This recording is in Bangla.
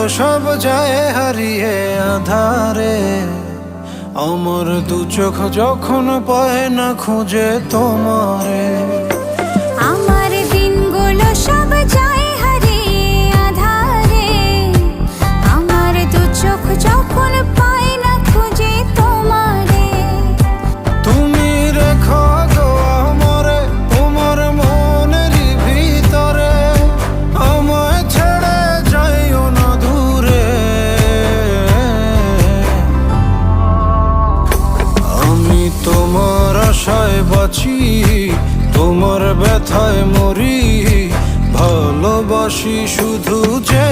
সব যায় হারিয়ে আধারে, আমার দু চোখ যখন পায় না খুঁজে তোমারে। আমার দিনগুলো সব যায় হারিয়ে আঁধারে, আমার দু চোখ যখন পায় না খুঁজে তোমারে। তুমি রেখো গো আমারে তোমার মনেরই ভিতরে, আমায় ছেড়ে যাইও না দূরে। আমি তোমার আশায় বাঁচি, তোমার ব্যথায় মরি, ভালোবাসি শুধু যে